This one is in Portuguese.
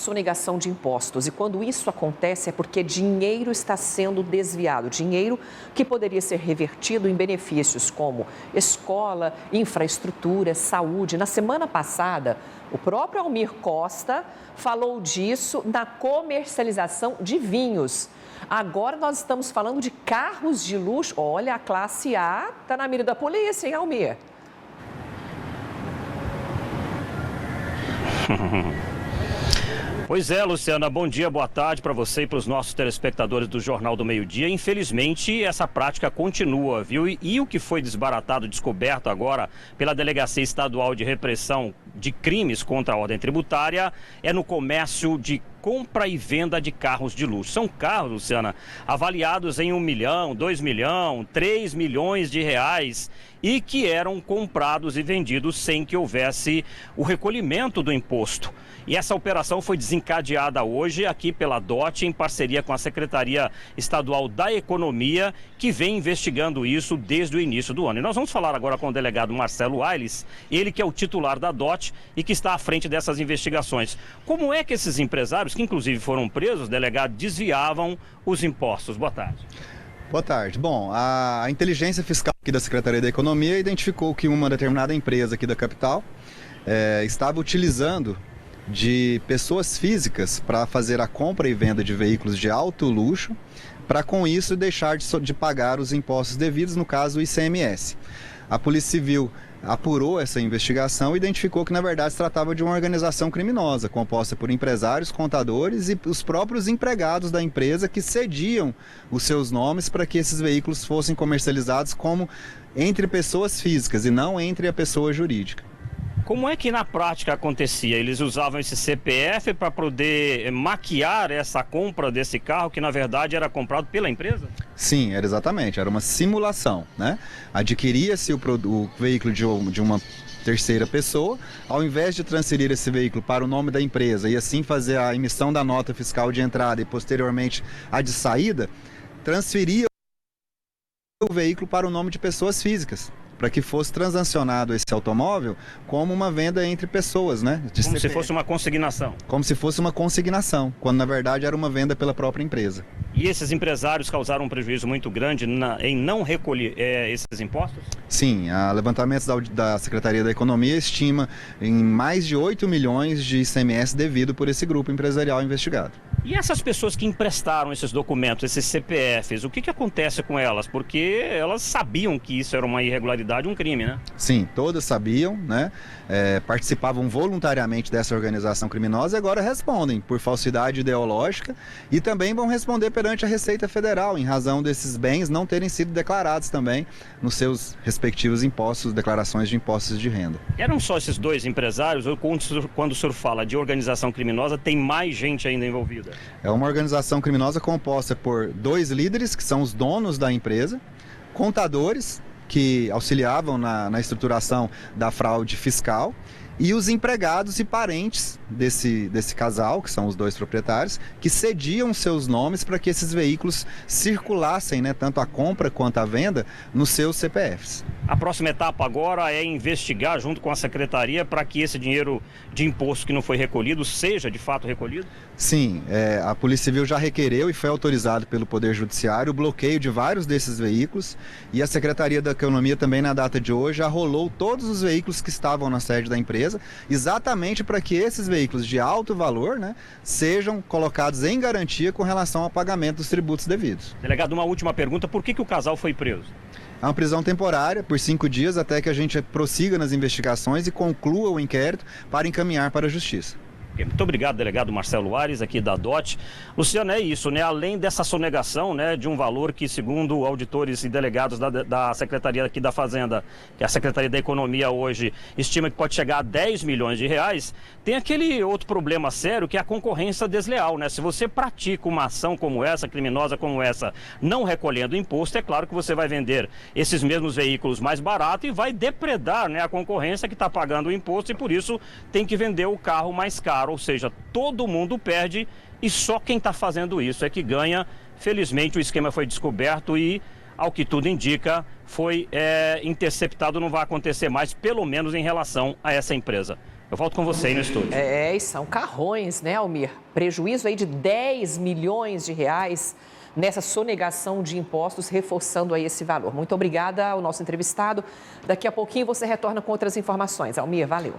sonegação de impostos. E quando isso acontece é porque dinheiro está sendo desviado, dinheiro que poderia ser revertido em benefícios como escola, infraestrutura, saúde. Na semana passada, o próprio Almir Costa falou disso na comercialização de vinhos. Agora nós estamos falando de carros de luxo. Olha, a classe A está na mira da polícia, hein, Almir? Pois é, Luciana, bom dia, boa tarde para você e para os nossos telespectadores do Jornal do Meio-Dia. Infelizmente, essa prática continua, viu? E o que foi desbaratado, descoberto agora pela Delegacia Estadual de Repressão de Crimes contra a Ordem Tributária é no comércio de compra e venda de carros de luxo. São carros, Luciana, avaliados em 1 milhão, 2 milhões, 3 milhões de reais e que eram comprados e vendidos sem que houvesse o recolhimento do imposto. E essa operação foi desencadeada hoje aqui pela DOT, em parceria com a Secretaria Estadual da Economia, que vem investigando isso desde o início do ano. E nós vamos falar agora com o delegado Marcelo Aires, ele que é o titular da DOT e que está à frente dessas investigações. Como é que esses empresários, que inclusive foram presos, delegado, desviavam os impostos? Boa tarde. Boa tarde. Bom, a inteligência fiscal aqui da Secretaria da Economia identificou que uma determinada empresa aqui da capital estava utilizando de pessoas físicas para fazer a compra e venda de veículos de alto luxo, para com isso deixar de pagar os impostos devidos, no caso o ICMS. A Polícia Civil apurou essa investigação e identificou que na verdade se tratava de uma organização criminosa, composta por empresários, contadores e os próprios empregados da empresa que cediam os seus nomes para que esses veículos fossem comercializados como entre pessoas físicas e não entre a pessoa jurídica. Como é que na prática acontecia? Eles usavam esse CPF para poder maquiar essa compra desse carro que na verdade era comprado pela empresa? Sim, era exatamente, era uma simulação, né? Adquiria-se o veículo de uma terceira pessoa, ao invés de transferir esse veículo para o nome da empresa e assim fazer a emissão da nota fiscal de entrada e posteriormente a de saída, transferia o veículo para o nome de pessoas físicas, para que fosse transacionado esse automóvel como uma venda entre pessoas, né? Como se fosse uma consignação. Como se fosse uma consignação, quando na verdade era uma venda pela própria empresa. E esses empresários causaram um prejuízo muito grande em não recolher esses impostos? Sim, a levantamentos da Secretaria da Economia estima em mais de 8 milhões de ICMS devido por esse grupo empresarial investigado. E essas pessoas que emprestaram esses documentos, esses CPFs, o que acontece com elas? Porque elas sabiam que isso era uma irregularidade, um crime, né? Sim, todas sabiam, né? Participavam voluntariamente dessa organização criminosa e agora respondem por falsidade ideológica e também vão responder perante a Receita Federal em razão desses bens não terem sido declarados também nos seus respectivos impostos, declarações de impostos de renda. Eram só esses dois empresários ou quando o senhor fala de organização criminosa tem mais gente ainda envolvida? É uma organização criminosa composta por 2 líderes, que são os donos da empresa, contadores, que auxiliavam na estruturação da fraude fiscal, e os empregados e parentes desse casal, que são os 2 proprietários, que cediam seus nomes para que esses veículos circulassem, né, tanto a compra quanto a venda, nos seus CPFs. A próxima etapa agora é investigar junto com a Secretaria para que esse dinheiro de imposto que não foi recolhido seja de fato recolhido? Sim, a Polícia Civil já requereu e foi autorizado pelo Poder Judiciário o bloqueio de vários desses veículos e a Secretaria da Economia também na data de hoje arrolou todos os veículos que estavam na sede da empresa, exatamente para que esses veículos de alto valor, né, sejam colocados em garantia com relação ao pagamento dos tributos devidos. Delegado, uma última pergunta, por que o casal foi preso? É uma prisão temporária por 5 dias até que a gente prossiga nas investigações e conclua o inquérito para encaminhar para a Justiça. Muito obrigado, delegado Marcelo Aires, aqui da DOT. Luciano, é isso, né? Além dessa sonegação, né, de um valor que, segundo auditores e delegados da Secretaria aqui da Fazenda, que é a Secretaria da Economia hoje estima que pode chegar a 10 milhões de reais, tem aquele outro problema sério que é a concorrência desleal, né? Se você pratica uma ação como essa, criminosa como essa, não recolhendo imposto, é claro que você vai vender esses mesmos veículos mais barato e vai depredar, né, a concorrência que está pagando o imposto e por isso tem que vender o carro mais caro. Ou seja, todo mundo perde e só quem está fazendo isso é que ganha. Felizmente o esquema foi descoberto e, ao que tudo indica, foi interceptado, não vai acontecer mais, pelo menos em relação a essa empresa. Eu volto com você aí no estúdio. E são carrões, né, Almir? Prejuízo aí de 10 milhões de reais nessa sonegação de impostos, reforçando aí esse valor. Muito obrigada ao nosso entrevistado. Daqui a pouquinho você retorna com outras informações. Almir, valeu.